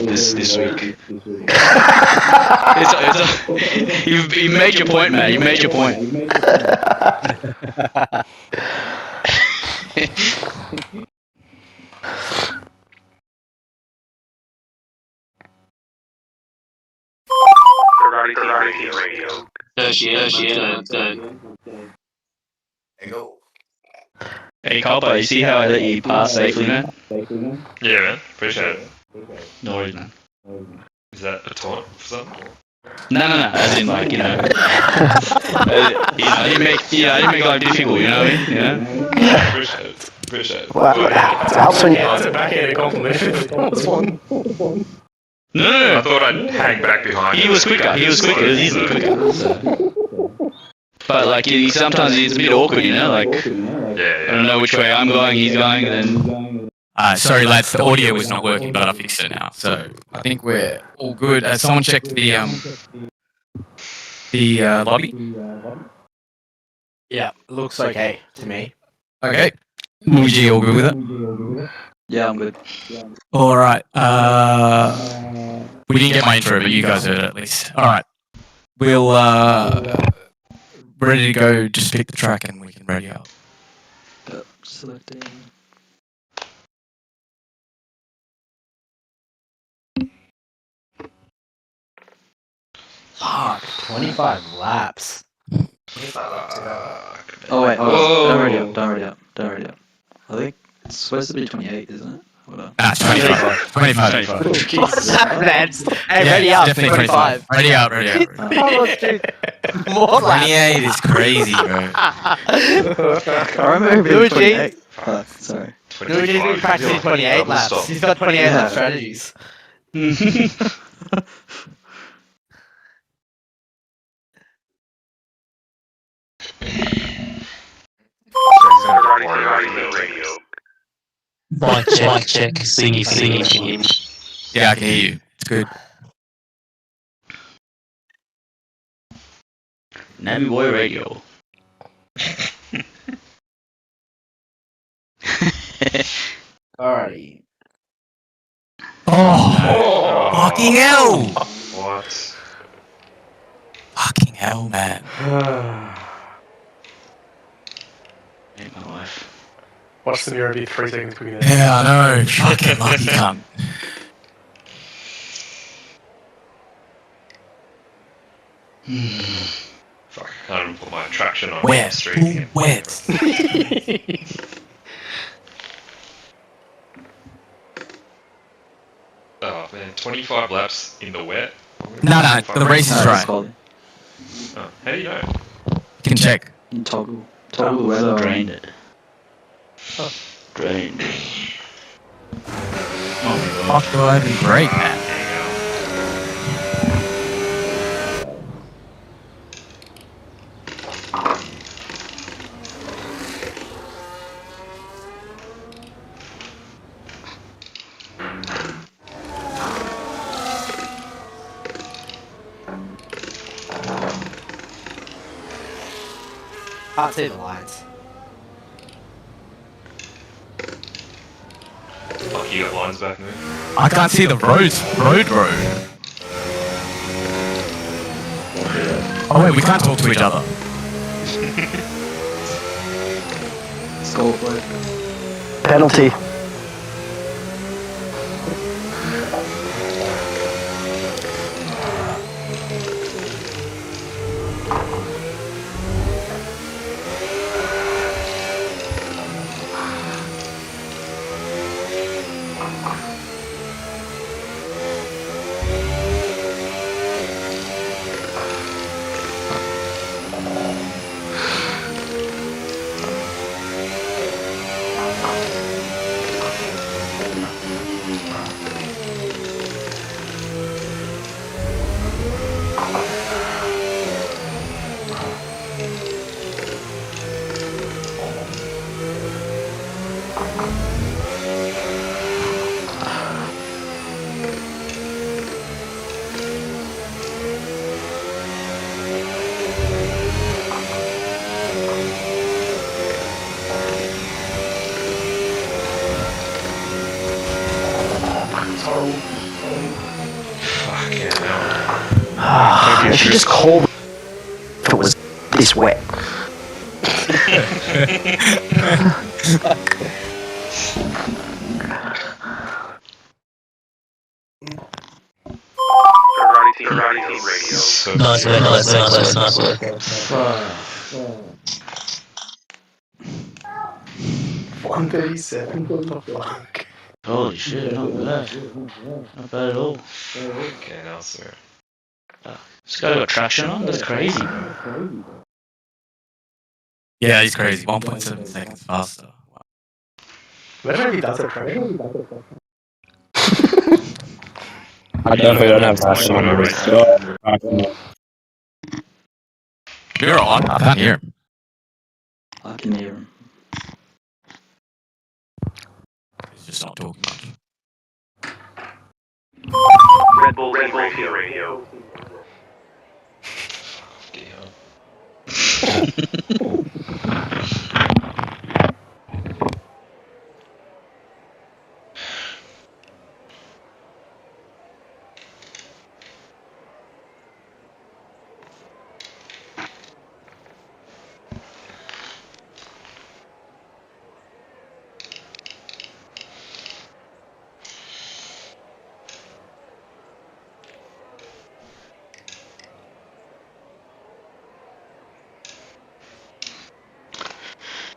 insult this week. You made your point, man. You made your point. Karate Team Radio. Hey, go. Hey, Copper, you see how I let you pass safely, man? Yeah, man. Appreciate it. No worries, man. Is that a taunt for something? No. As in, like, I didn't make life difficult. You know what I mean? Yeah. Appreciate it. Wow. It helps when you... That's a backhanded compliment. That was one. No. I thought I'd hang back behind. He was quicker. It was easily quicker. So. But like, sometimes it's a bit awkward, Like, Yeah. I don't know which way I'm going, he's going, and then. Sorry, lads, the audio was not working, but I fixed it now. So I think we're all good. Someone checked the lobby. Yeah, looks okay to me. Okay. Luigi, all good with it? Yeah, I'm good. All right. We didn't get my intro, but you guys heard it at least. All right. We'll ready to go. Just pick the track and we can ready out. Selecting. Fuck, 25 laps. Oh wait, don't ready up. I think it's supposed to be 28, isn't it? Hold on. 25. 25. Jesus, that's... Hey, Yeah, ready up, definitely 25. Ready out. Oh, let's do more laps. 28 is crazy, bro. I remember Luigi. 28. Oh, sorry. Luigi's been practicing 28 laps. He's got 28 lap strategies. Karate Radio. Mic check. Singing. Yeah, I can hear you. It's good. Nami Boy Radio. Alrighty. Oh, fucking hell! What? Fucking hell, man. Hate my life. Watch the mirror be 3 seconds quicker. Yeah, I know. Fucking lucky cunt. Fuck, I can't even put my traction on Wet. street again. Wet. Oh man, 25 laps in the wet. No, the race is right. Oh, how do you know? You can check. Toggle weather. Drained it. Drained. Oh my god. Fuck, do I even break, man? Can't see the lines. Fuck, you got lines back there. I can't see the road. Oh wait, we can't talk to each other. Skull plate. Penalty. They should just call if it was this wet. So Nice work, nice work. 137. What the fuck? Holy shit, not bad. Not bad at all. Okay, now sir. This guy got traction on? That's crazy. Yeah, he's crazy. 1.7 seconds faster. Imagine if he does it, right? I definitely don't have passion on this. You're on. I can't hear him. I can hear him. He's just not talking much. Red Bull Radio.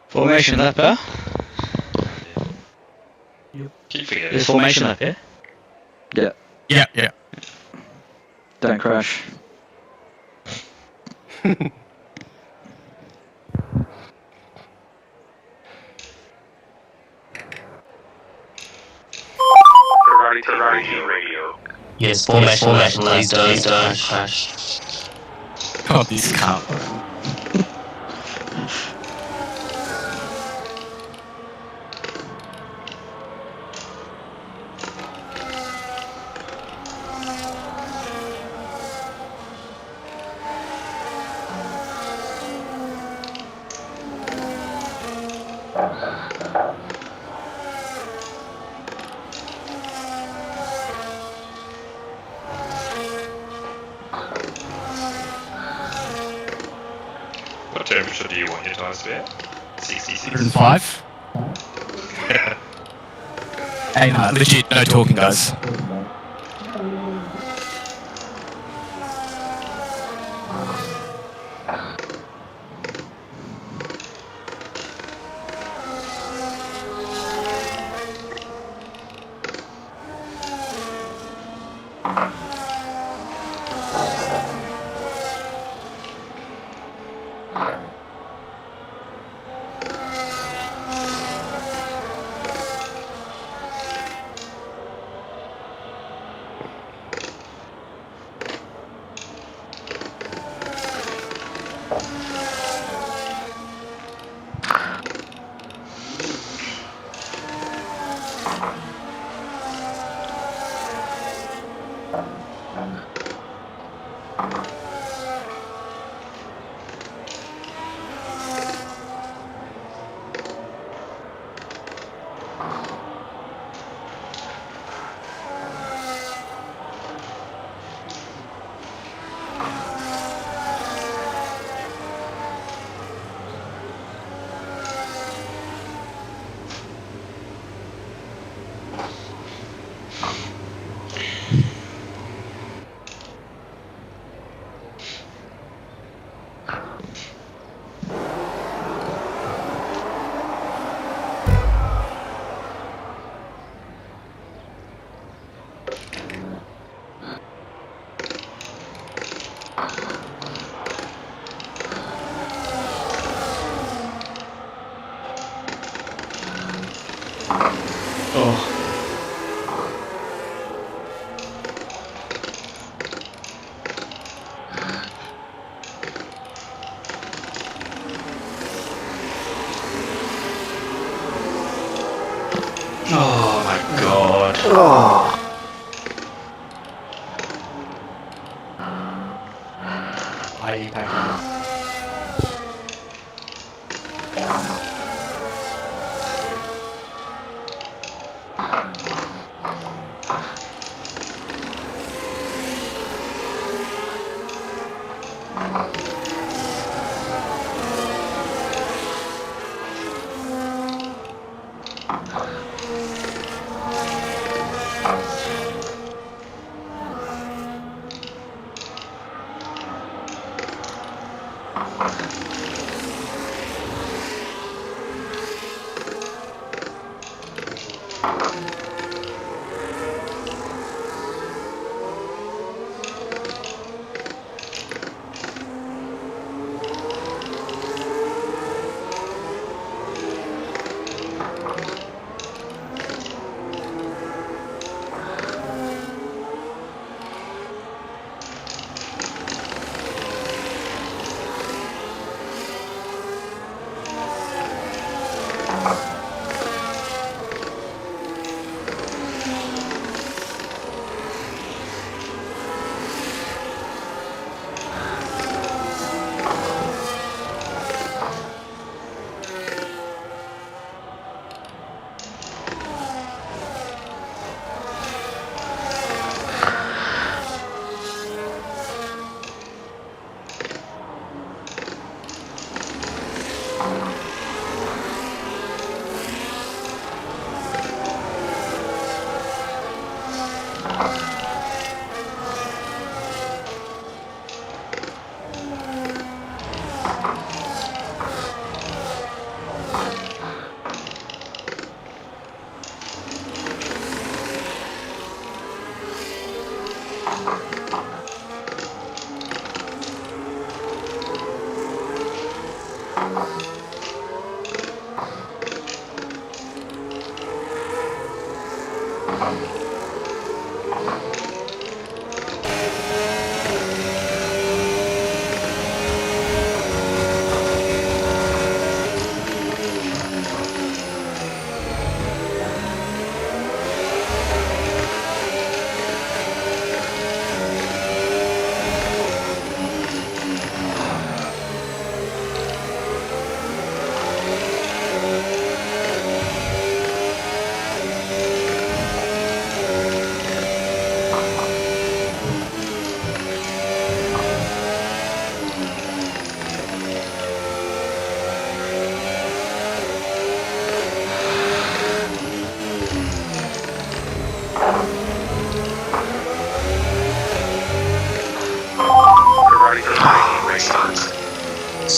Formation lap, huh? Keep forgetting. There's formation lap, yeah? Yeah. Don't crash. Radio. Yes, formation, please don't crash. Oh, this can't. What temperature do you want your tires to be at? 66. 105? Hey, no, legit, no talking, guys. Oh my god. Oh. I pack.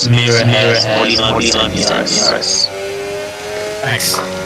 Samira has 49 yards. Thanks.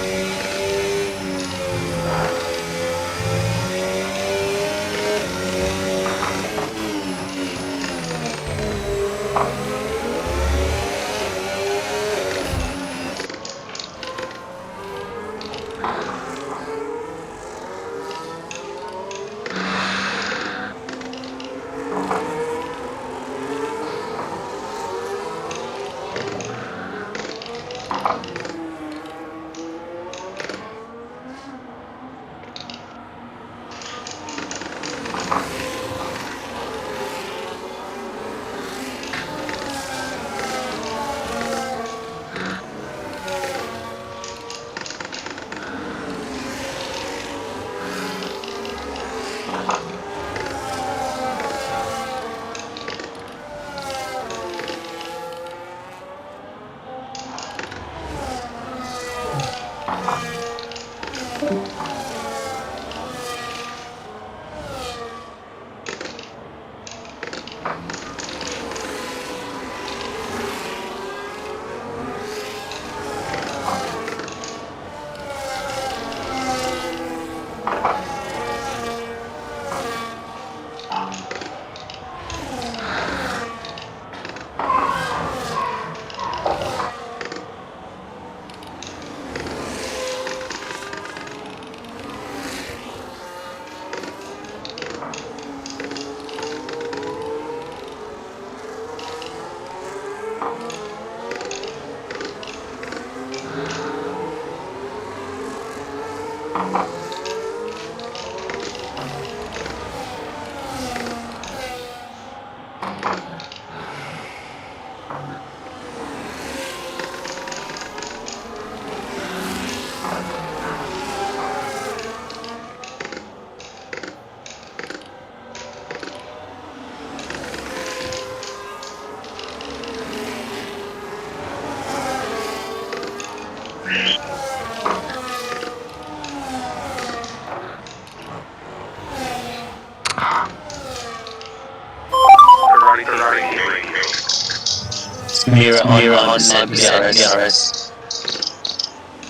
Samira on 9% DRS.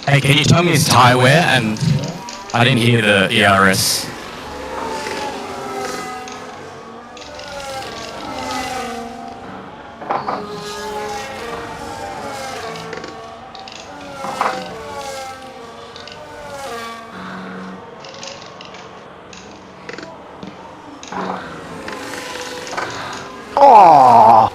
Hey, can you tell me his tire wear and I didn't hear the ERS. Oh!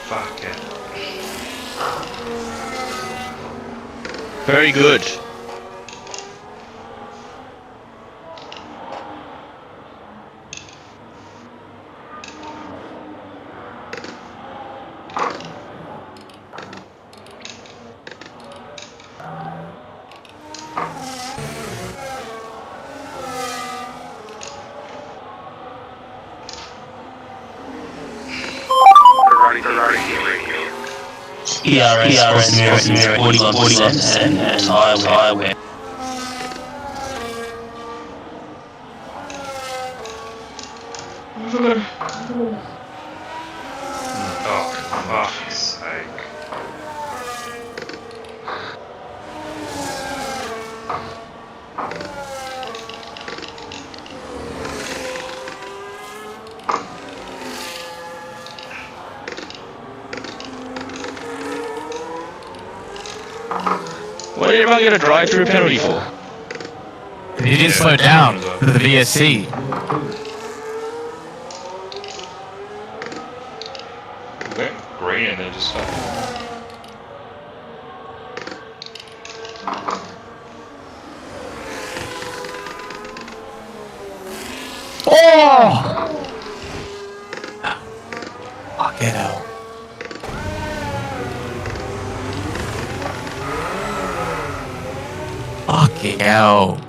Fuck it. Very good. ERS is 41% and tire wear. Oh, for fuck's sake. What did everyone get a drive-through penalty for? You didn't slow down for the VSC. We went green and then just stopped. Oh! Fucking hell. Fucking hell.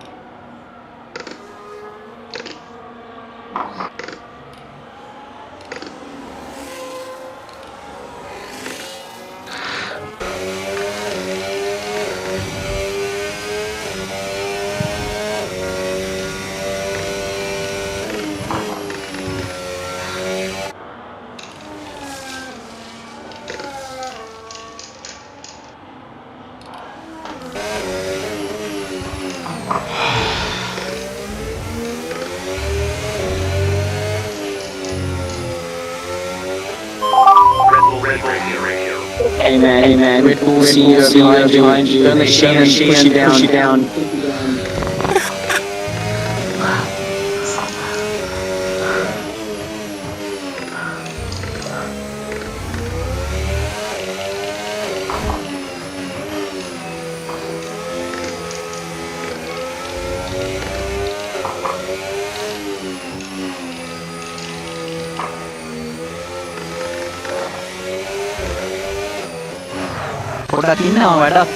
Hey man, Red Bull, see you behind you. Don't let Shannon push you down. Por aquí no, ¿verdad?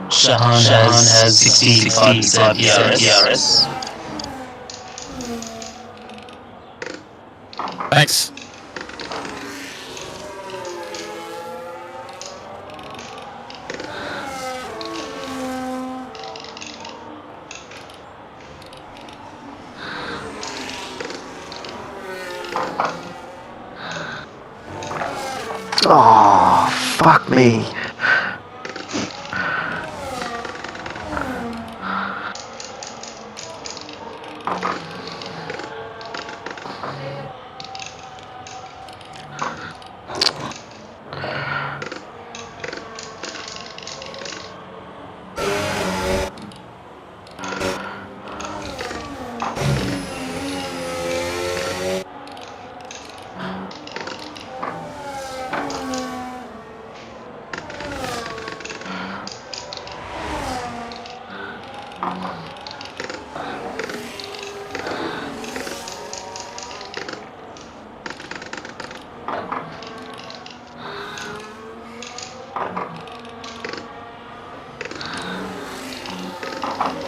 Shahan has 65% ERS. Thanks. Oh, fuck me.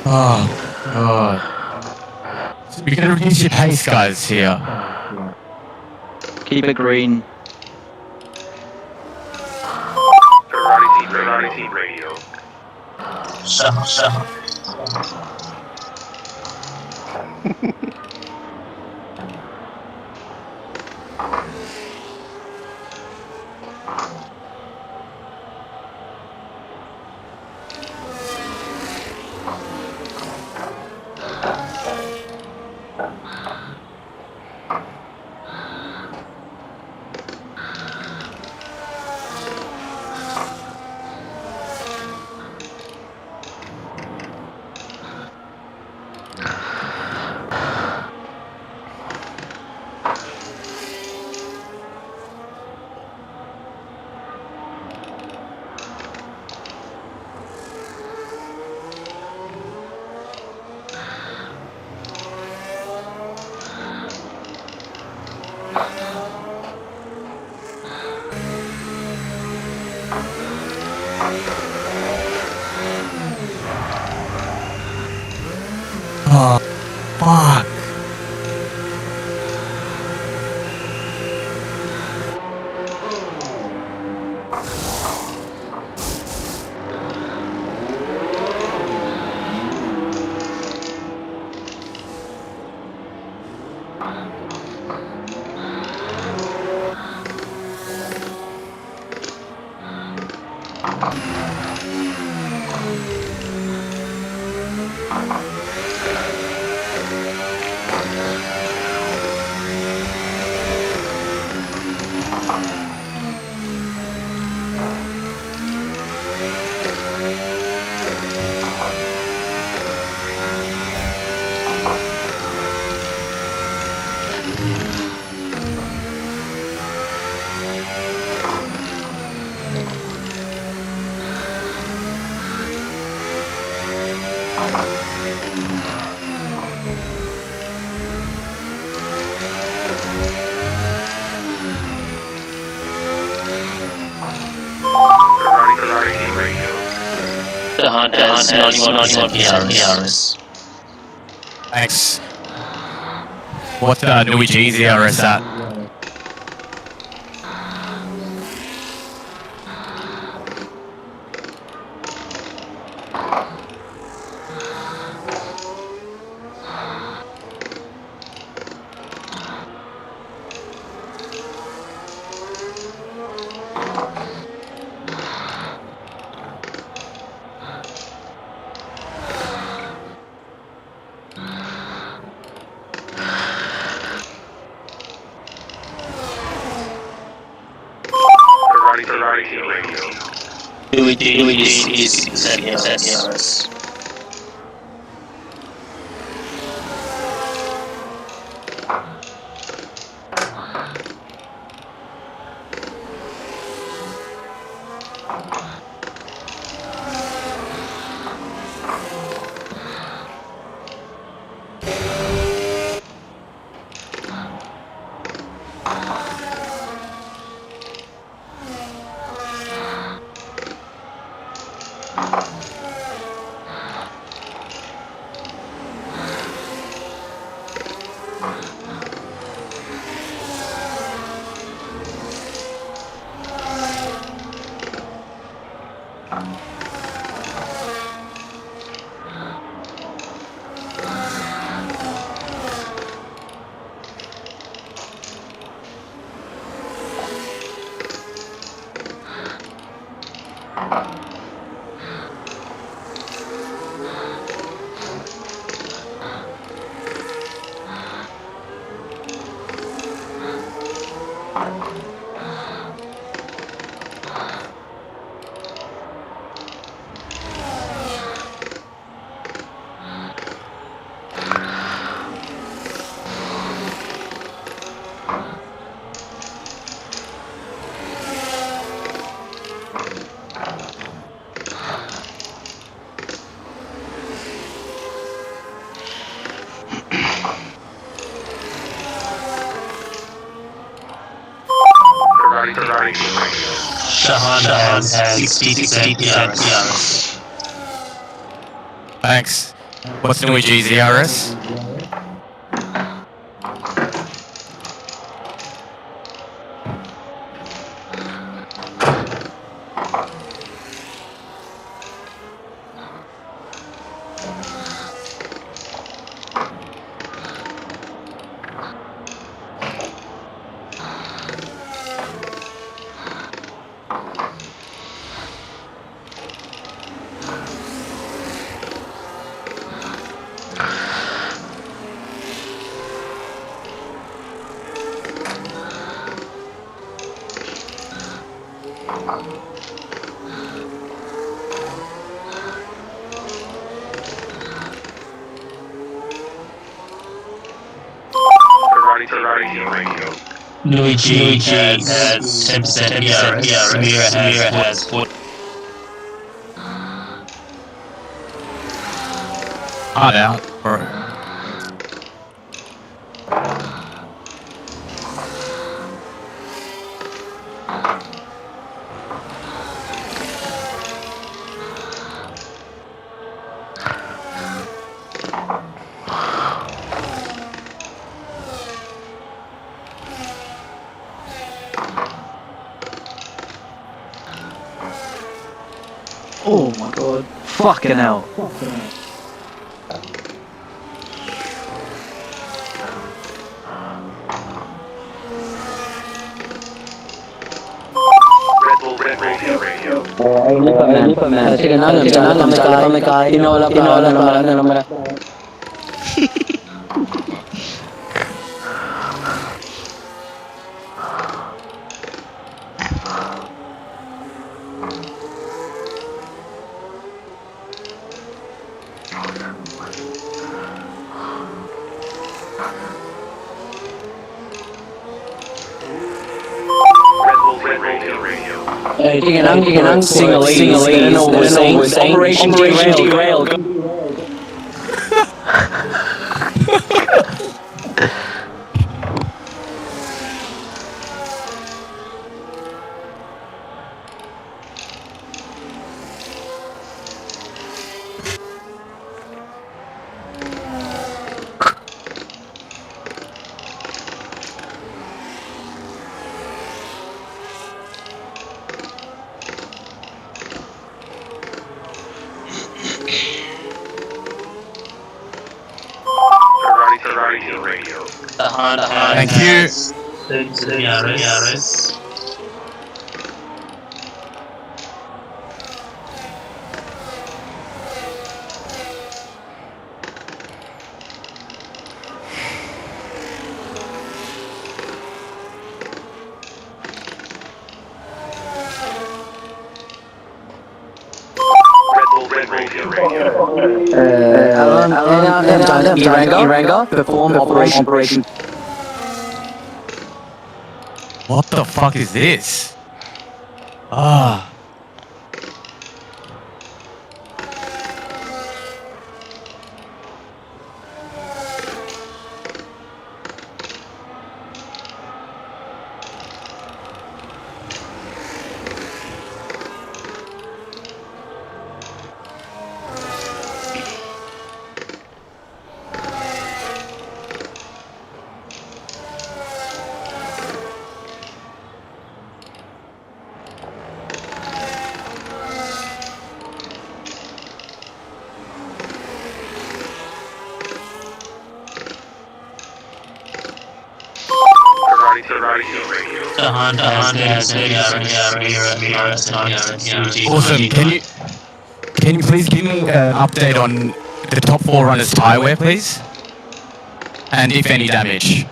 Oh, God. We gotta reduce your pace, guys, here. Keep it green. Shahan. Oh, fuck. Shahan has 91% ERS. Thanks. What's Nui G's ERS at? Louis is 60% ERS. Shahan has 60% DRS. Thanks. What's new with GZRS? Luigi has 10% DRS. Samira has 40. Hard out, bro. Oh my god. Fucking hell. Sige na, kami kahit tinola naman. Sige lang, single ladies, know what we're saying, Operation Derail. Thank you. DRS. Iranga, perform operation. What the fuck is this? Ah. Awesome. Can you please give me an update on the top 4 runners' tyre wear, please? And if any damage.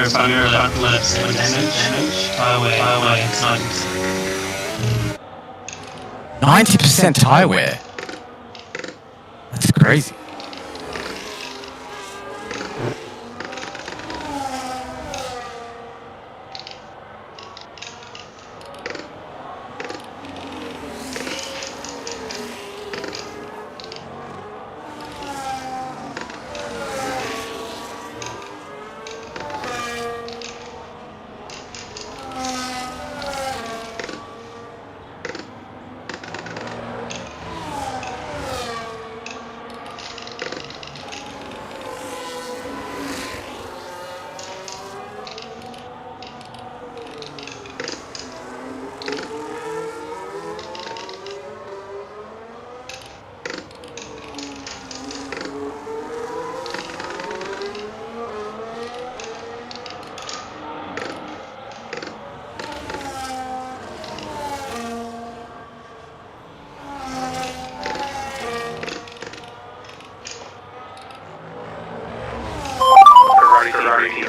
Samira front left 7 damage. Highway 90%. 90% tyre wear? That's crazy.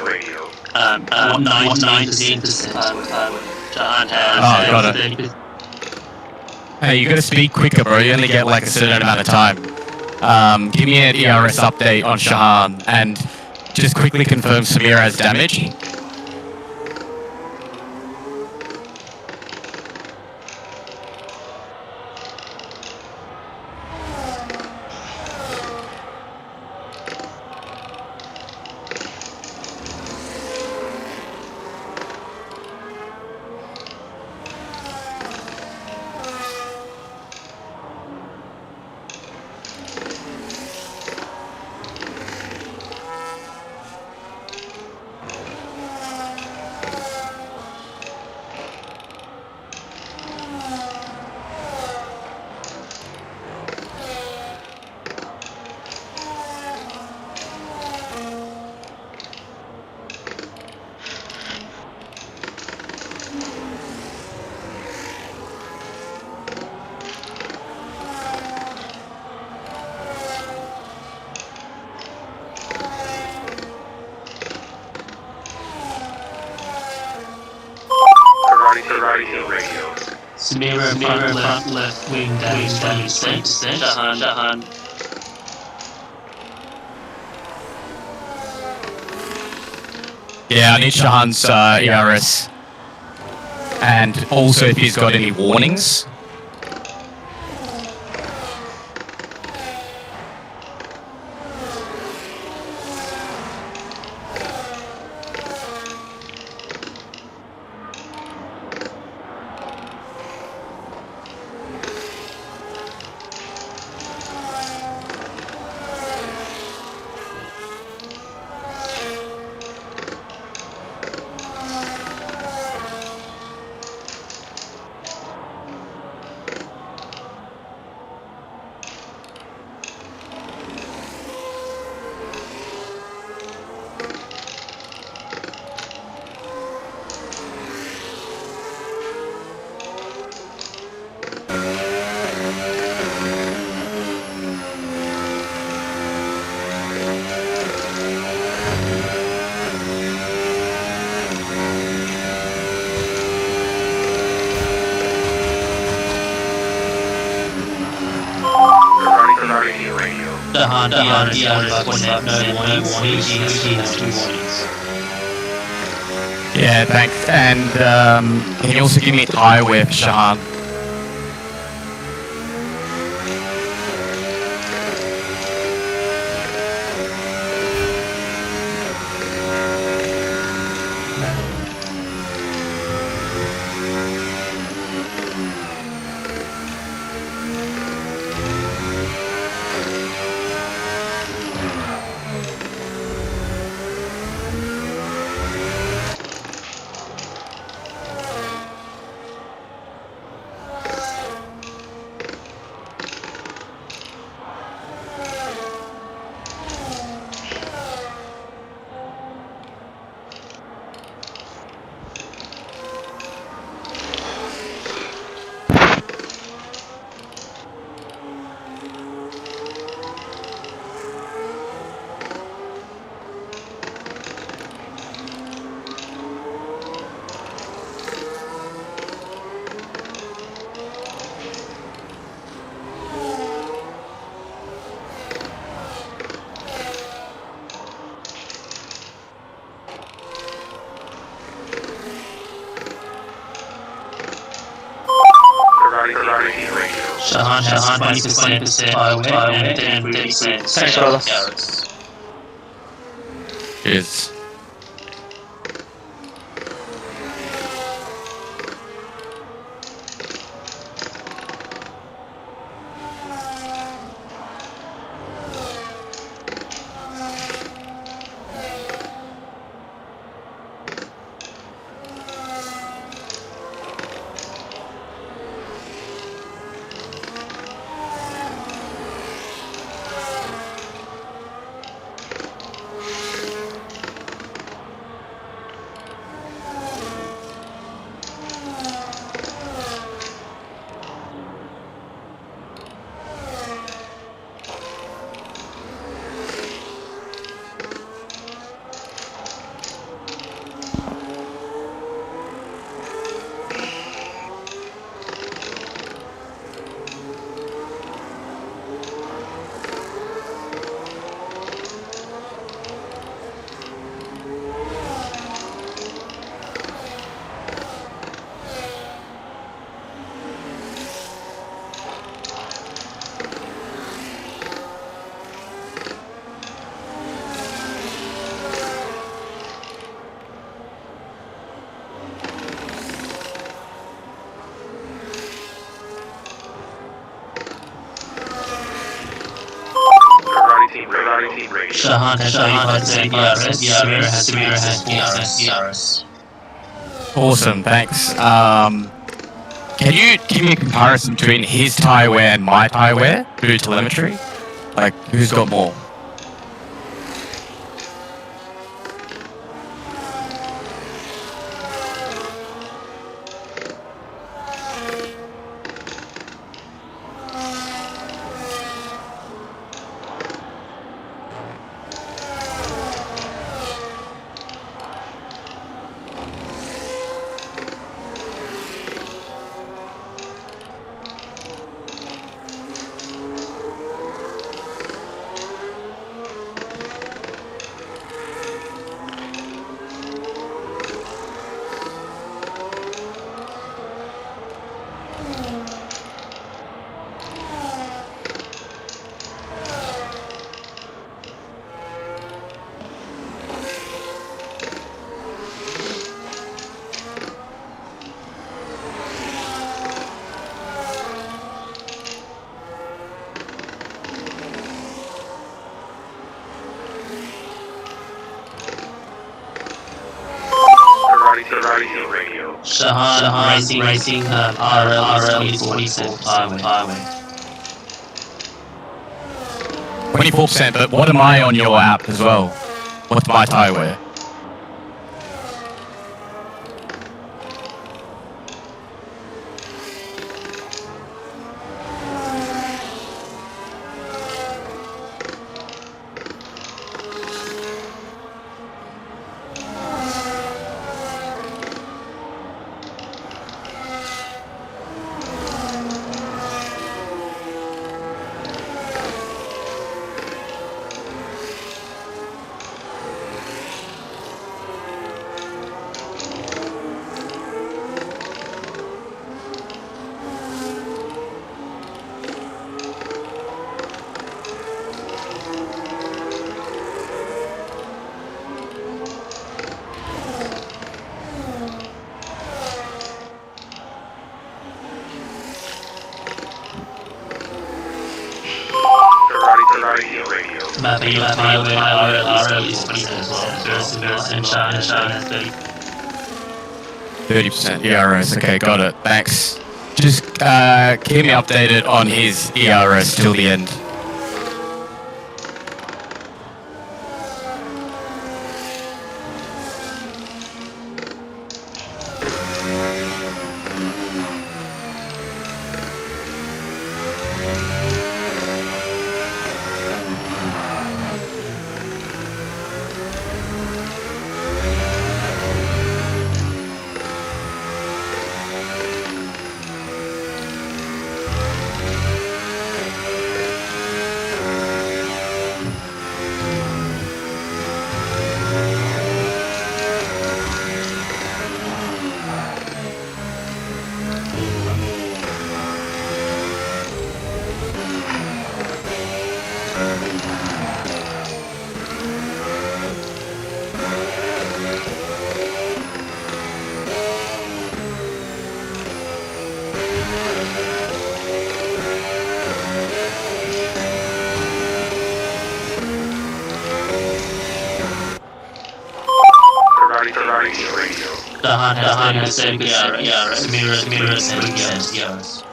Radio. 99% Jahan Oh, got has it. Hey, you gotta speak quicker, bro. You only get like a certain amount of time. Give me an ERS update on Shahan and just quickly confirm Samira has damage. Samira front left wing damage 20%. Jahan. Yeah, I need Shahan's ERS. And also if he's got any warnings. Shahan, no warnings. He has 2 warnings. Yeah, thanks. And can you also give me eye wear for Shahan? Shahan has 20% highway and 10%. Thanks, brother. Cheers. Shahan has 35% DRS, Samira has DRS. Awesome, thanks. Can you give me a comparison between his tyre wear and my tyre wear through telemetry? Like, who's got more? Shahan racing RL is 24% highway. 24%, but what am I on your app as well? What's my tyre wear? RO is 20% as well, and Sean has 30. 30% ERS. Okay, got it. Thanks. Just keep me updated on his ERS till the end. Dahan has 7% ERS. Samira has 7% ERS.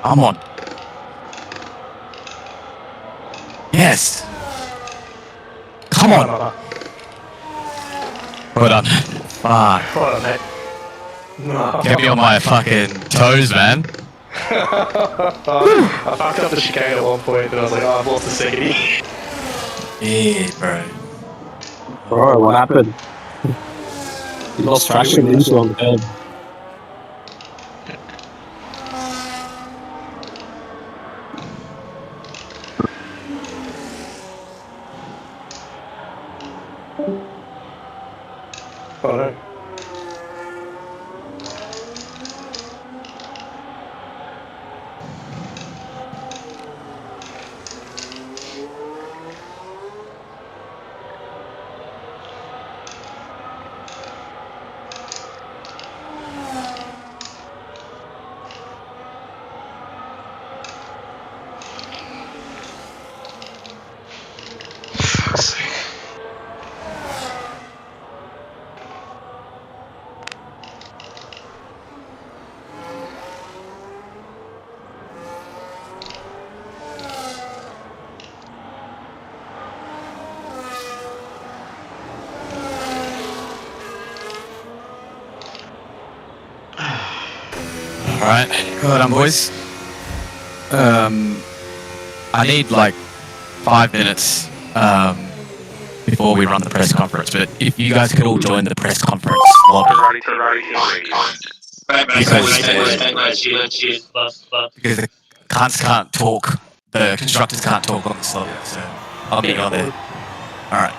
I'm on. Yes. Come on. Well done. Fuck. Hold on, mate. No. Kept me on my fucking toes, man. I fucked up the chicane at one point, and I was like, oh, I've lost the second. Yeah, bro. Bro, what happened? He lost traction into on the bed. Oh no. Fuck's sake. Alright, well done, boys. I need like 5 minutes before we run the press conference, but if you guys could all join the press conference lobby. Because the cunts can't talk, the constructors can't talk on this lobby, so I'll meet you on there. Alright.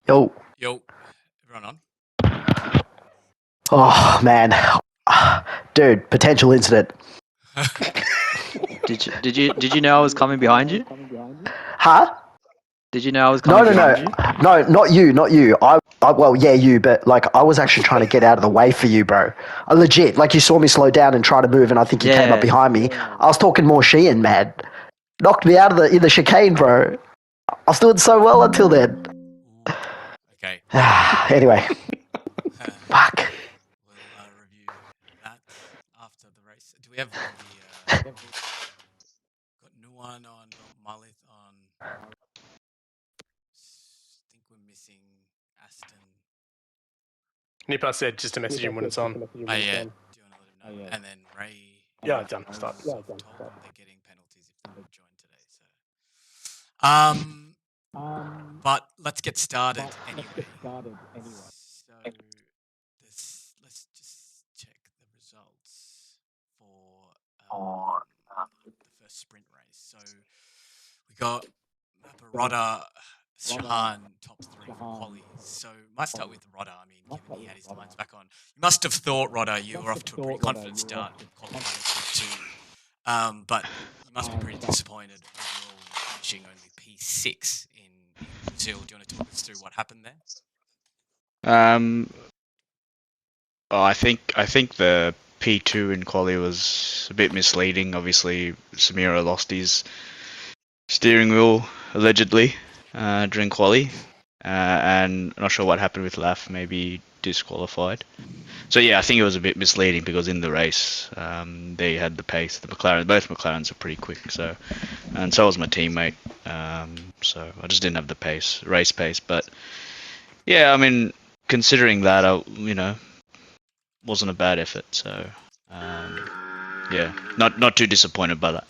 Yo. Yo, everyone on? Oh, man. Dude, potential incident. Did you know I was coming behind you? Huh? Did you know I was No, coming no, behind you? no. No, not you. Well, yeah, you, but like I was actually trying to get out of the way for you, bro. Legit, like you saw me slow down and try to move, and I think you came up Yeah. behind me. I was talking more Sheehan, man. Knocked me out of in the chicane, bro. I was doing so well until then. Okay. Anyway, fuck. We'll review that after the race. Do we have the got Nuan on Malith on? I think we're missing Aston. Nipper said just to message him when it's on. Oh yeah. Do you want to let him know? And then Ray. Yeah, done. Start. Told them they're getting penalties if they don't join today. So, but let's get started anyway. So let's just check the results for the first sprint race. So we got Baroda, Shahan, top 3 for qualies. So might start with Rodder. I mean, given he had his lines back on, you must have thought, Rodder, you were off to a pretty confident start with qualifying P2. But you must be pretty disappointed overall, finishing only P6 in Brazil. Do you want to talk us through what happened there? I think the P2 in quali was a bit misleading. Obviously, Samira lost his steering wheel allegedly during quali, and I'm not sure what happened with Laf. Maybe disqualified. So yeah, I think it was a bit misleading because in the race they had the pace. The McLaren, both McLarens are pretty quick. So, and so was my teammate. So I just didn't have the race pace. But yeah, I mean, considering that, wasn't a bad effort. So yeah, not too disappointed by that.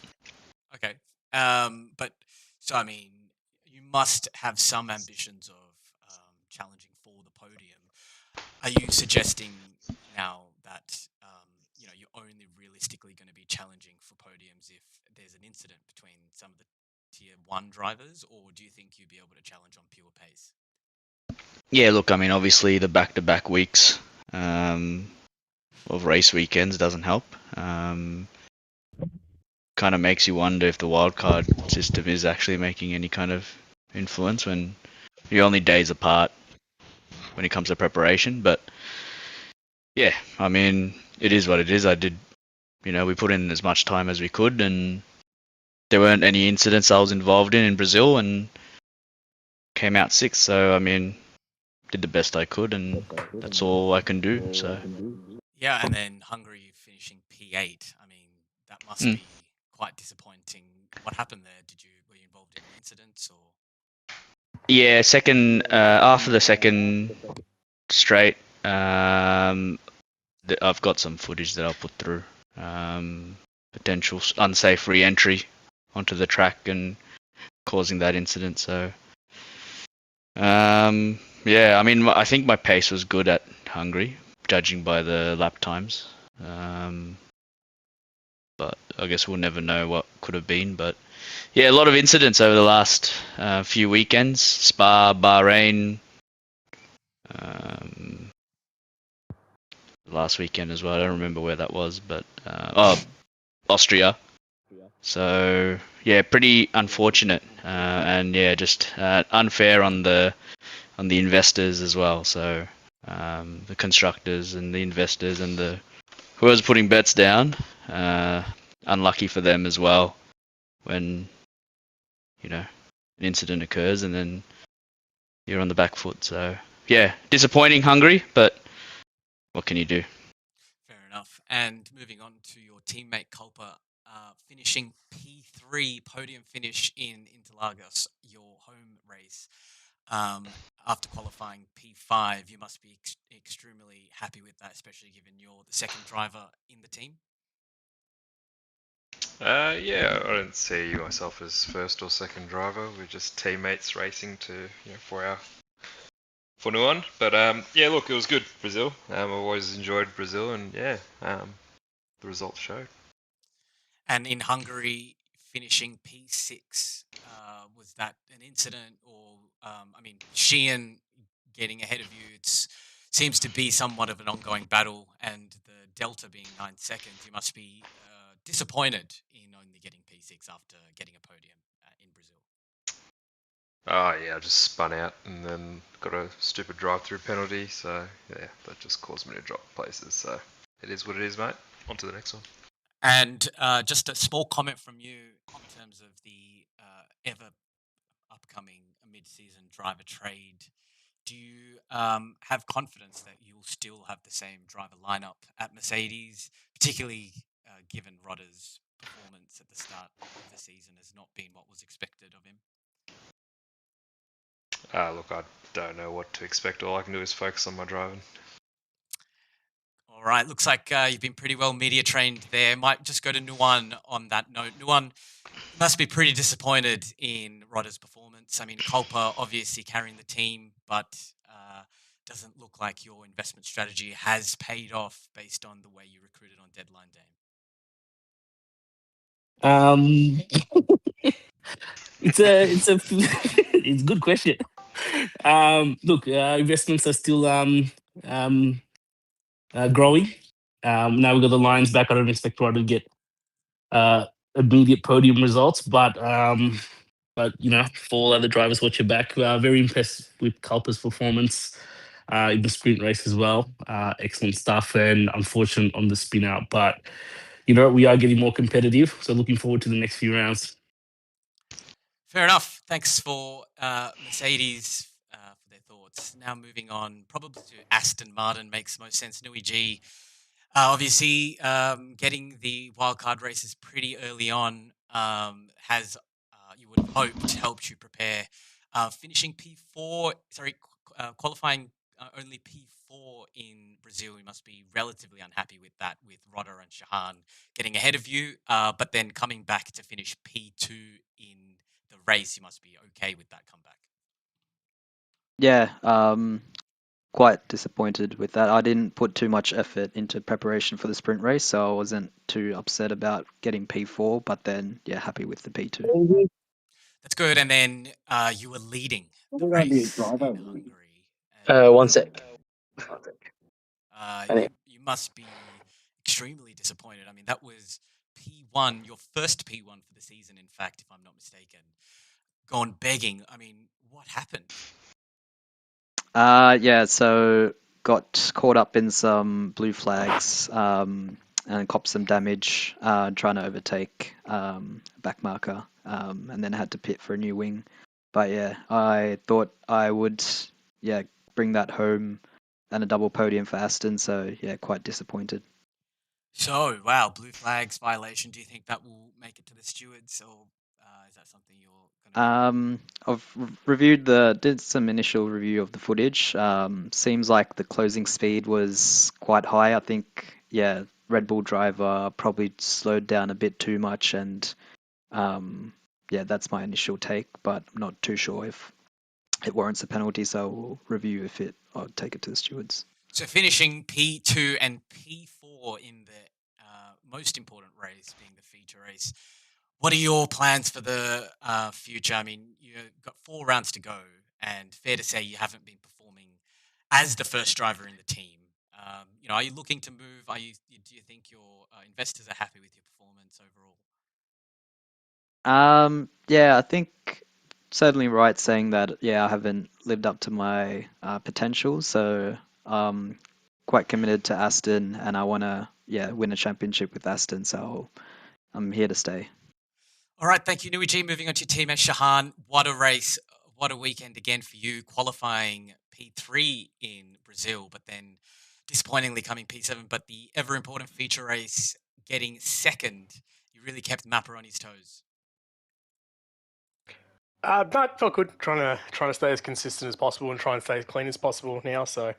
Okay. But so I mean, you must have some ambitions of challenging for the podium. Are you suggesting now that you're only realistically going to be challenging for podiums if there's an incident between some of the tier 1 drivers, or do you think you'd be able to challenge on pure pace? Yeah, look, I mean, obviously the back-to-back weeks of race weekends doesn't help. Kind of makes you wonder if the wildcard system is actually making any kind of influence when you're only days apart when it comes to preparation. But yeah, I mean, it is what it is. We put in as much time as we could, and there weren't any incidents I was involved in Brazil, and came out 6th. So I mean, did the best I could, and that's all I can do. So yeah, and then Hungary finishing P8. I mean, that must be quite disappointing. What happened there? Were you involved in incidents or? Yeah, after the second straight, I've got some footage that I'll put through. Potential unsafe re-entry onto the track and causing that incident. So, yeah, I mean, I think my pace was good at Hungary, judging by the lap times. But I guess we'll never know what could have been. But yeah, a lot of incidents over the last few weekends. Spa, Bahrain, last weekend as well. I don't remember where that was, but Austria. So yeah, pretty unfortunate, and yeah, just unfair on the investors as well. So the constructors and the investors and whoever's putting bets down, unlucky for them as well when an incident occurs and then you're on the back foot. So yeah, disappointing Hungary, but what can you do? Fair enough. And moving on to your teammate Culper, finishing P3 podium finish in Interlagos, your home race. After qualifying P5, you must be extremely happy with that, especially given you're the second driver in the team. Yeah, I don't see myself as first or second driver. We're just teammates racing to for our Nuan. But yeah, look, it was good, Brazil. I've always enjoyed Brazil, and yeah, the results showed. And in Hungary, finishing P6, was that an incident, or I mean, Sheehan getting ahead of you? It seems to be somewhat of an ongoing battle, and the delta being 9 seconds, you must be disappointed in only getting P6 after getting a podium in Brazil. Oh yeah, I just spun out and then got a stupid drive-through penalty. So yeah, that just caused me to drop places. So it is what it is, mate. On to the next one. And just a small comment from you in terms of the ever upcoming mid-season driver trade. Do you have confidence that you'll still have the same driver lineup at Mercedes, particularly given Rodder's performance at the start of the season has not been what was expected of him? Look, I don't know what to expect. All I can do is focus on my driving. All right, looks like you've been pretty well media trained there. Might just go to Nuwan on that note. Nuwan, you must be pretty disappointed in Rodder's performance. I mean, Culper obviously carrying the team, but doesn't look like your investment strategy has paid off based on the way you recruited on deadline day. It's a good question. Look, investments are still growing. Now we've got the Lions back. I don't expect Rodder to get immediate podium results, but you know, for all other drivers, watch your back. Very impressed with Culper's performance in the sprint race as well. Excellent stuff, and unfortunate on the spin out, but you know, we are getting more competitive. So looking forward to the next few rounds. Fair enough. Thanks for Mercedes for their thoughts. Now moving on, probably to Aston Martin makes most sense. Nui G, obviously, getting the wildcard races pretty early on has, you would have hoped, helped you prepare. Finishing P4, qualifying only P4 in Brazil, you must be relatively unhappy with that, with Rodder and Shahan getting ahead of you, but then coming back to finish P2 in the race, you must be okay with that comeback. Yeah, quite disappointed with that. I didn't put too much effort into preparation for the sprint race, so I wasn't too upset about getting P4, but then, yeah, happy with the P2. That's good. And then you were leading the race in Hungary. 1 sec. You must be extremely disappointed. I mean, that was P1, your first P1 for the season, in fact, if I'm not mistaken. Gone begging. I mean, what happened? Yeah, so got caught up in some blue flags and copped some damage trying to overtake back marker, and then had to pit for a new wing. But yeah, I thought I would bring that home and a double podium for Aston. So yeah, quite disappointed. So, wow, blue flags violation. Do you think that will make it to the stewards, or is that something you're going to... I've did some initial review of the footage. Seems like the closing speed was quite high. I think, yeah, Red Bull driver probably slowed down a bit too much, and yeah, that's my initial take, but I'm not too sure if it warrants a penalty, so we'll review I'll take it to the stewards. So finishing P2 and P4 in the most important race, being the feature race, what are your plans for the future? I mean, you've got 4 rounds to go, and fair to say you haven't been performing as the first driver in the team. You know, are you looking to move? Do you think your investors are happy with your performance overall? Yeah, I think certainly right saying that. Yeah, I haven't lived up to my potential, so quite committed to Aston, and I want to win a championship with Aston. So I'm here to stay. All right, thank you, Nui G. Moving on to your teammate Shahan. What a race. What a weekend again for you, qualifying P3 in Brazil, but then disappointingly coming P7. But the ever-important feature race, getting second, you really kept Mapper on his toes. That felt good. Trying to stay as consistent as possible and try and stay as clean as possible now. So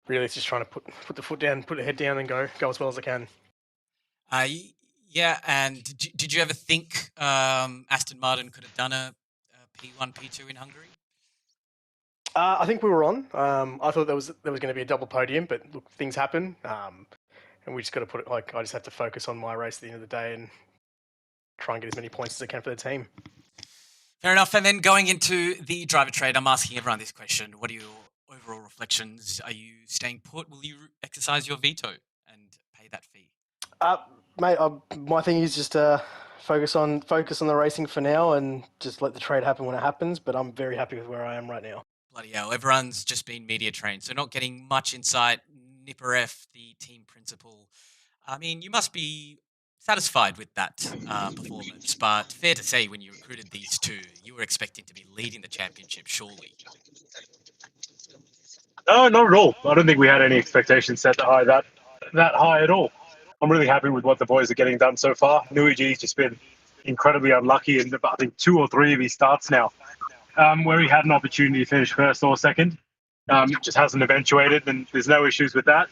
really, it's just trying to put the foot down, put the head down, and go as well as I can. Yeah, and did you ever think Aston Martin could have done a P1, P2 in Hungary? I think we were on. I thought there was going to be a double podium, but look, things happen, and we just got to put it like I just have to focus on my race at the end of the day and try and get as many points as I can for the team. Fair enough. And then going into the driver trade, I'm asking everyone this question: what are your overall reflections? Are you staying put? Will you exercise your veto and pay that fee? Mate, my thing is just focus on the racing for now and just let the trade happen when it happens. But I'm very happy with where I am right now. Bloody hell, everyone's just been media trained, so not getting much insight. Nipper F, the team principal, I mean, you must be satisfied with that performance, but fair to say when you recruited these two, you were expecting to be leading the championship, surely. No, not at all. I don't think we had any expectations set that high at all. I'm really happy with what the boys are getting done so far. Nuiji's just been incredibly unlucky in I think 2 or 3 of his starts now, where he had an opportunity to finish first or second. Just hasn't eventuated, and there's no issues with that.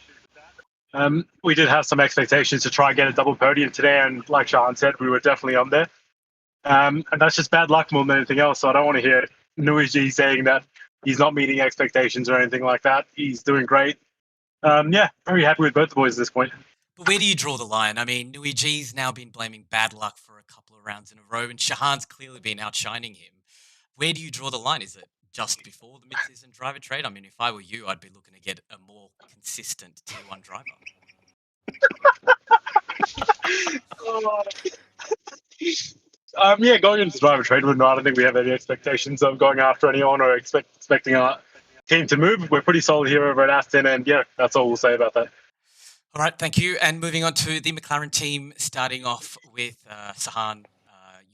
We did have some expectations to try and get a double podium today, and like Shahan said, we were definitely on there. And that's just bad luck more than anything else. So I don't want to hear Nuiji saying that he's not meeting expectations or anything like that. He's doing great. Yeah, very happy with both the boys at this point. But where do you draw the line? I mean, Nuiji's now been blaming bad luck for a couple of rounds in a row, and Shahan's clearly been outshining him. Where do you draw the line? Is it just before the mid-season driver trade? I mean, if I were you, I'd be looking to get a more consistent Tier 1 driver. Yeah, going into the driver trade, I don't think we have any expectations of going after anyone or expecting our team to move. We're pretty solid here over at Aston, and yeah, that's all we'll say about that. All right, thank you. And moving on to the McLaren team, starting off with Sahan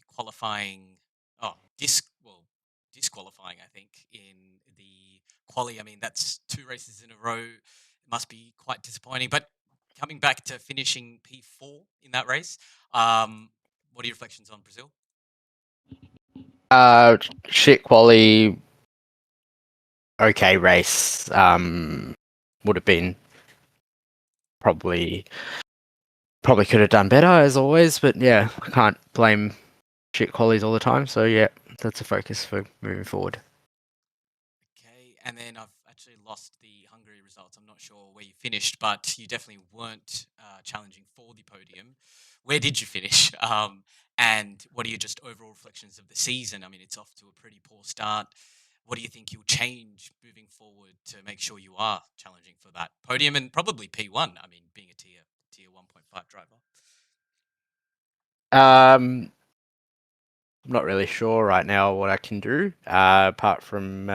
qualifying, disqualifying, I think, in the quali. I mean, that's 2 races in a row. It must be quite disappointing. But coming back to finishing P4 in that race, what are your reflections on Brazil? Shit quali, okay race. Would have been probably could have done better as always, but yeah, I can't blame shit qualies all the time. So yeah, that's a focus for moving forward. Okay, and then I've actually lost the Hungary results. I'm not sure where you finished, but you definitely weren't challenging for the podium. Where did you finish? And what are your just overall reflections of the season? I mean, it's off to a pretty poor start. What do you think you'll change moving forward to make sure you are challenging for that podium and probably P1? I mean, being a tier 1.5 driver. I'm not really sure right now what I can do, apart from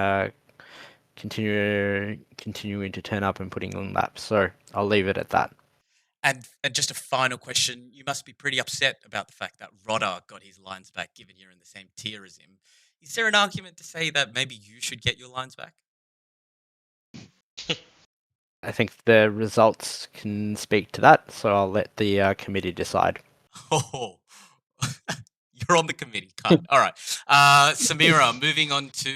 continuing to turn up and putting on laps. So I'll leave it at that. And just a final question. You must be pretty upset about the fact that Rodder got his lines back, given you're in the same tier as him. Is there an argument to say that maybe you should get your lines back? I think the results can speak to that, so I'll let the committee decide. Oh, you're on the committee, cunt. All right. Samira, moving on to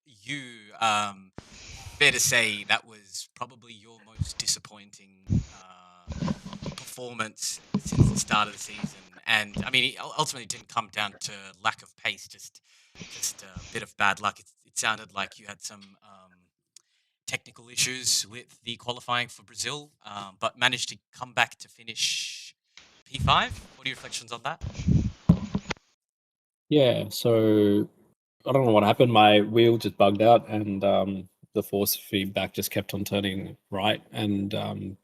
you. Fair to say that was probably your most disappointing performance since the start of the season. And, I mean, it ultimately didn't come down to lack of pace, just a bit of bad luck. It sounded like you had some technical issues with the qualifying for Brazil, but managed to come back to finish P5. What are your reflections on that? Yeah, so I don't know what happened. My wheel just bugged out, and the force feedback just kept on turning right, and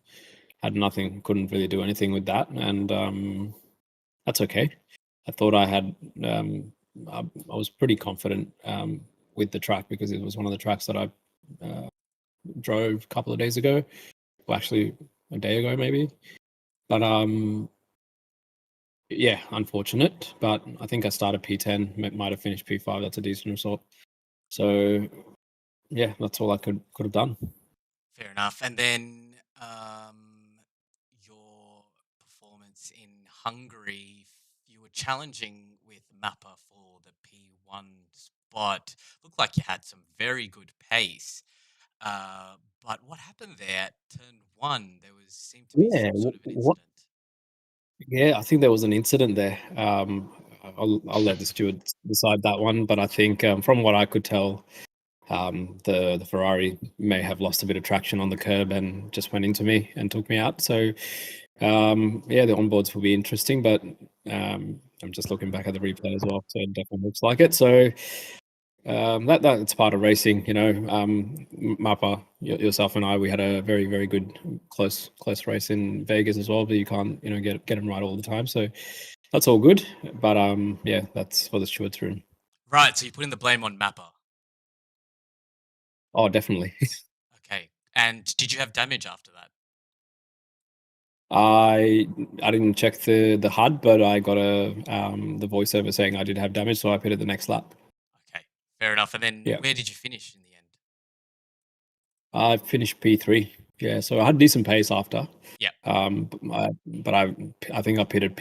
had nothing. Couldn't really do anything with that, and that's okay. I thought I had. I was pretty confident with the track because it was one of the tracks that I drove a couple of days ago, well, actually a day ago maybe. But yeah, unfortunate. But I think I started P10, might have finished P5. That's a decent result. So yeah, that's all I could have done. Fair enough. And then your performance in Hungary, you were challenging with Mappa for the P1 spot. Looked like you had some very good pace. But what happened there at turn 1? There seemed to be some sort of an incident. Yeah, I think there was an incident there. I'll let the stewards decide that one, but I think from what I could tell, the Ferrari may have lost a bit of traction on the curb and just went into me and took me out. So yeah, the onboards will be interesting, but I'm just looking back at the replay as well, so it definitely looks like it. So that's part of racing, you know. Mappa, yourself and I, we had a very, very good close race in Vegas as well, but you can't, you know, get them right all the time. So that's all good, but yeah, that's for the stewards room. Right, so you're putting the blame on Mappa. Oh, definitely. Okay, and did you have damage after that? I didn't check the HUD, but I got the voiceover saying I did have damage, so I pitted the next lap. Okay, fair enough. And then Yeah. where did you finish in the end? I finished P3. Yeah, so I had decent pace after. Yeah. But I think I pitted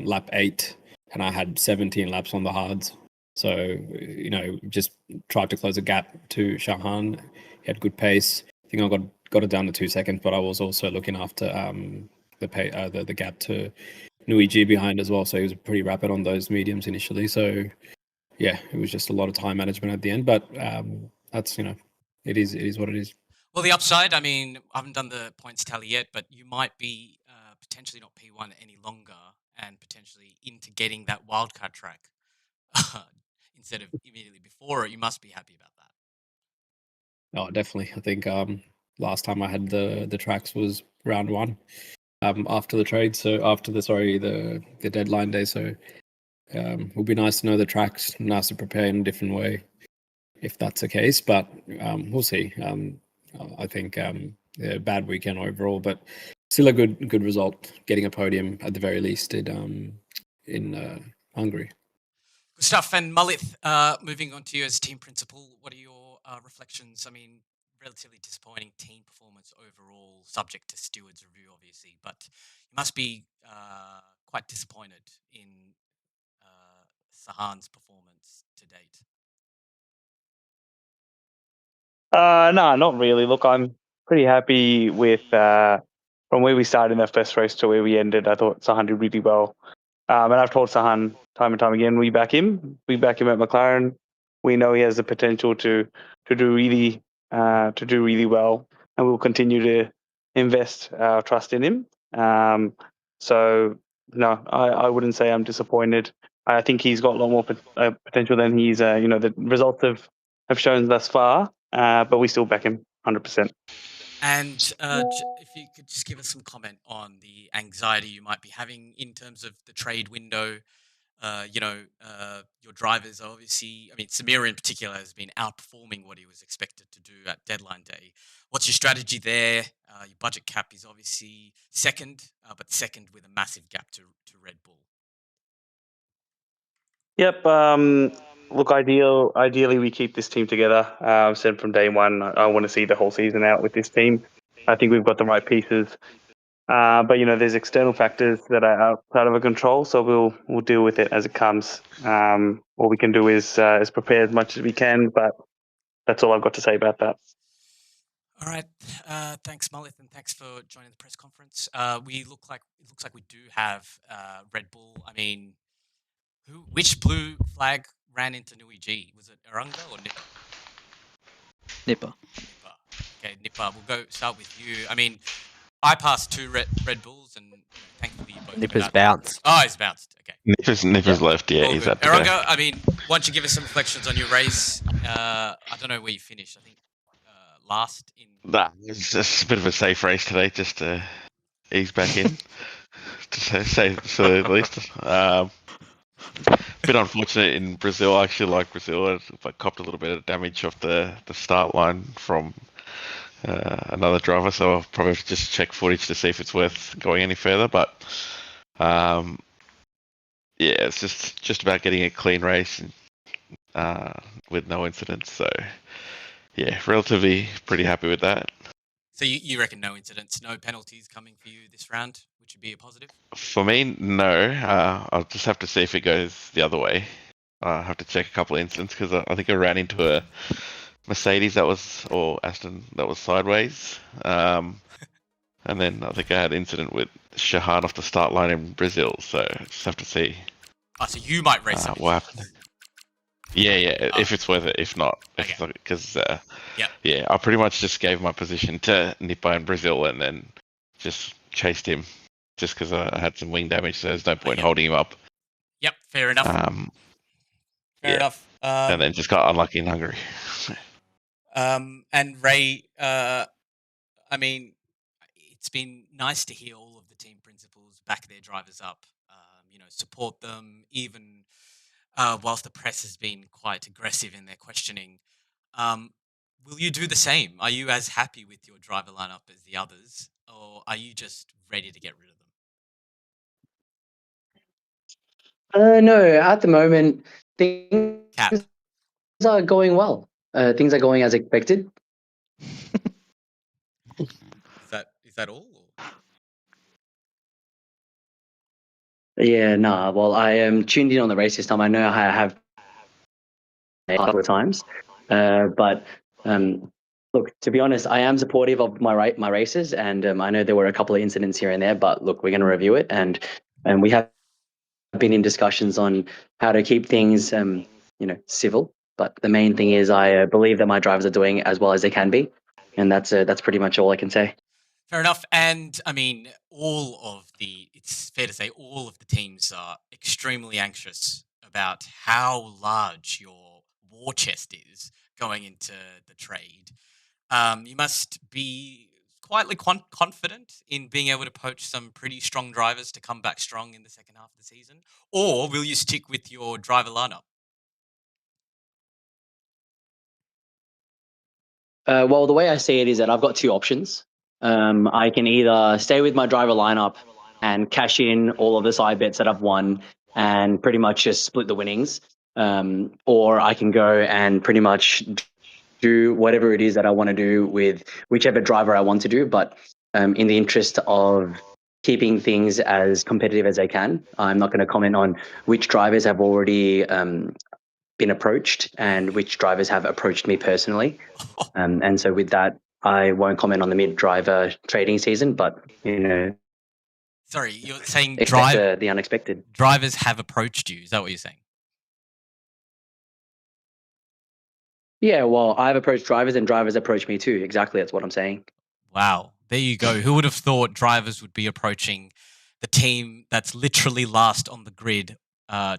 lap 8, and I had 17 laps on the hards. So, you know, just tried to close a gap to Shahan. He had good pace. I think I got it down to 2 seconds, but I was also looking after the gap to Nui G behind as well. So he was pretty rapid on those mediums initially. So yeah, it was just a lot of time management at the end. But that's, you know, it is what it is. Well, the upside, I mean, I haven't done the points tally yet, but you might be potentially not P1 any longer and potentially into getting that wildcard track instead of immediately before it. You must be happy about that. Oh, definitely. I think last time I had the tracks was round 1 after the trade. So after the deadline day. So it would be nice to know the tracks, nice to prepare in a different way if that's the case. But we'll see. I think a bad weekend overall, but still a good result. Getting a podium at the very least in Hungary. Good stuff. And Mulith, moving on to you as team principal, what are your reflections? I mean, relatively disappointing team performance overall, subject to stewards review, obviously, but you must be quite disappointed in Sahan's performance to date. No, not really. Look, I'm pretty happy with from where we started in that first race to where we ended. I thought Sahan did really well. And I've told Sahan time and time again, we back him. We back him at McLaren. We know he has the potential to do really well, and we'll continue to invest our trust in him. So no, I wouldn't say I'm disappointed. I think he's got a lot more potential than he's the results have shown thus far. But we still back him 100%. And if you could just give us some comment on the anxiety you might be having in terms of the trade window. Your drivers are obviously, I mean, Samir in particular has been outperforming what he was expected to do at deadline day. What's your strategy there? Your budget cap is obviously second, but second with a massive gap to Red Bull. Yep. Look, ideally we keep this team together. I've said from day one, I want to see the whole season out with this team. I think we've got the right pieces. But there's external factors that are outside of our control, so we'll deal with it as it comes. All we can do is prepare as much as we can, but that's all I've got to say about that. All right. Thanks, Mulith, and thanks for joining the press conference. It looks like we do have Red Bull. I mean, which blue flag ran into Nui G? Was it Arunga or Nipper? Nipper. Okay, Nipper. We'll start with you. I mean, I passed 2 Red Bulls, and thankfully you both. Nipper's bounced. Oh, he's bounced. Okay. Nipper's left. Yeah, he's up to go. Arunga, I mean, why don't you give us some reflections on your race? I don't know where you finished. I think last in. Nah, it's just a bit of a safe race today, just to ease back in, to say the least. Bit unfortunate in Brazil. I actually like Brazil. I copped a little bit of damage off the start line from another driver, so I'll probably have to just check footage to see if it's worth going any further. But yeah, it's just about getting a clean race with no incidents. So yeah, relatively pretty happy with that. So you reckon no incidents, no penalties coming for you this round, which would be a positive? For me, no. I'll just have to see if it goes the other way. I have to check a couple of incidents because I think I ran into a Mercedes or Aston that was sideways. And then I think I had an incident with Shahan off the start line in Brazil, so just have to see Oh, so you might race him. what happens. Yeah, if it's worth it. If not, because Yep. yeah, I pretty much just gave my position to Nippo in Brazil and then just chased him just because I had some wing damage, so there's no point holding him up. Yep, fair enough. Fair enough. And then just got unlucky in Hungary. And Ray, I mean, it's been nice to hear all of the team principals back their drivers up, support them, even whilst the press has been quite aggressive in their questioning. Will you do the same? Are you as happy with your driver lineup as the others, or are you just ready to get rid of them? No, at the moment, things are going well. Things are going as expected. Is that all? Yeah, nah. Well, I am tuned in on the race this time. I know I have a couple of times, but look, to be honest, I am supportive of my races, and I know there were a couple of incidents here and there. But look, we're going to review it, and we have been in discussions on how to keep things, civil. But the main thing is, I believe that my drivers are doing as well as they can be, and that's pretty much all I can say. Fair enough. And I mean, it's fair to say all of the teams are extremely anxious about how large your war chest is going into the trade. You must be quietly confident in being able to poach some pretty strong drivers to come back strong in the second half of the season. Or will you stick with your driver lineup? Well, the way I see it is that I've got two options. I can either stay with my driver lineup and cash in all of the side bets that I've won and pretty much just split the winnings, or I can go and pretty much do whatever it is that I want to do with whichever driver I want to do. But in the interest of keeping things as competitive as I can, I'm not going to comment on which drivers have already been approached and which drivers have approached me personally. And so with that, I won't comment on the mid-driver trading season, but, Sorry, you're saying expect the unexpected. Drivers have approached you. Is that what you're saying? Yeah, well, I've approached drivers and drivers approach me too. Exactly, that's what I'm saying. Wow, there you go. Who would have thought drivers would be approaching the team that's literally last on the grid,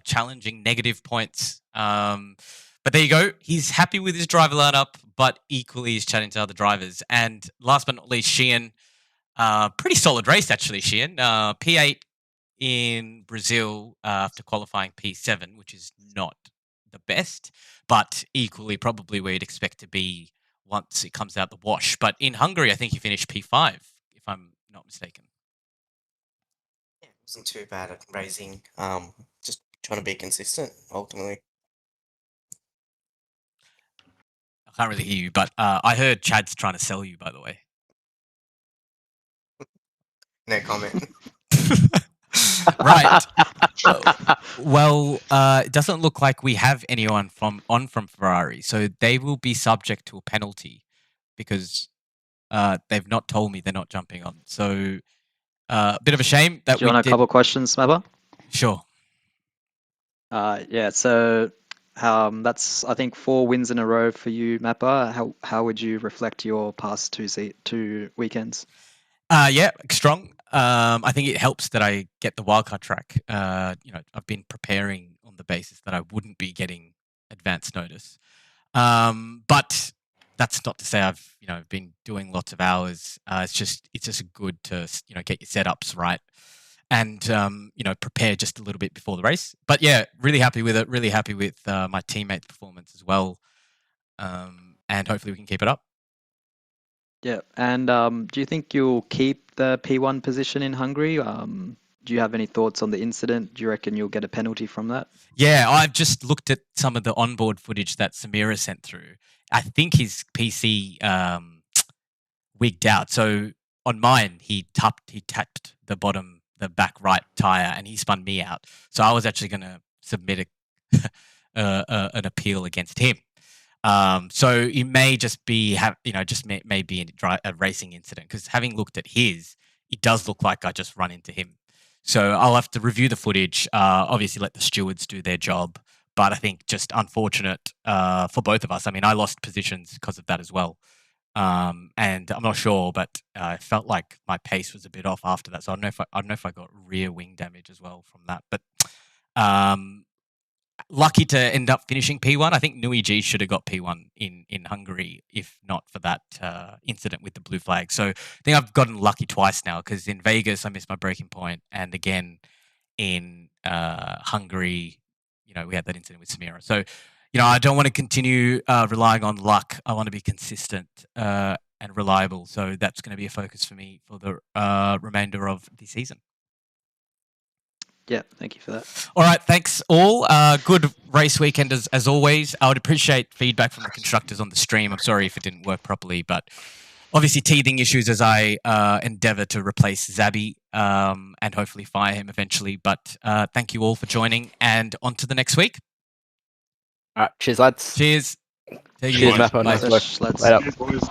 challenging negative points? But there you go. He's happy with his driver lineup, but equally he's chatting to other drivers. And last but not least, Sheehan. Pretty solid race, actually, Sheehan. P8 in Brazil after qualifying P7, which is not the best, but equally probably where you'd expect to be once it comes out the wash. But in Hungary, I think you finished P5, if I'm not mistaken. Yeah, it wasn't too bad at racing. Just trying to be consistent, ultimately. I can't really hear you, but I heard Chad's trying to sell you, by the way. No comment. Right. Well, it doesn't look like we have anyone from Ferrari, so they will be subject to a penalty because they've not told me they're not jumping on. So, a bit of a shame that Do you want a couple questions, Mabba? Sure. Yeah. So that's I think 4 wins in a row for you, Mappa. How would you reflect your past two weekends? Yeah, strong. I think it helps that I get the wildcard track. I've been preparing on the basis that I wouldn't be getting advance notice. But that's not to say I've been doing lots of hours. It's just good to get your setups right and prepare just a little bit before the race. But yeah, really happy with it. Really happy with my teammates' performance as well. And hopefully we can keep it up. Yeah, and do you think you'll keep the P1 position in Hungary? Do you have any thoughts on the incident? Do you reckon you'll get a penalty from that? Yeah, I've just looked at some of the onboard footage that Samira sent through. I think his PC wigged out. So on mine, he tapped the back right tire, and he spun me out. So I was actually going to submit an appeal against him. So it may just be may be a racing incident, because having looked at his, it does look like I just run into him. So I'll have to review the footage. Obviously, let the stewards do their job. But I think just unfortunate for both of us. I mean, I lost positions because of that as well. And I'm not sure, but I felt like my pace was a bit off after that. So I don't know if I got rear wing damage as well from that. But lucky to end up finishing P1. I think Nui G should have got P1 in Hungary if not for that incident with the blue flag. So I think I've gotten lucky twice now, because in Vegas I missed my breaking point, and again in Hungary, we had that incident with Samira. So, I don't want to continue relying on luck. I want to be consistent and reliable. So that's going to be a focus for me for the remainder of the season. Yeah, thank you for that. All right, thanks all. Good race weekend as always. I would appreciate feedback from the constructors on the stream. I'm sorry if it didn't work properly, but obviously teething issues as I endeavour to replace Zabby and hopefully fire him eventually. But thank you all for joining, and on to the next week. All right, cheers, lads. Cheers. Take it Cheers, easy. Mapper. Bye. Nice work. Lads. Later. Cheers, boys.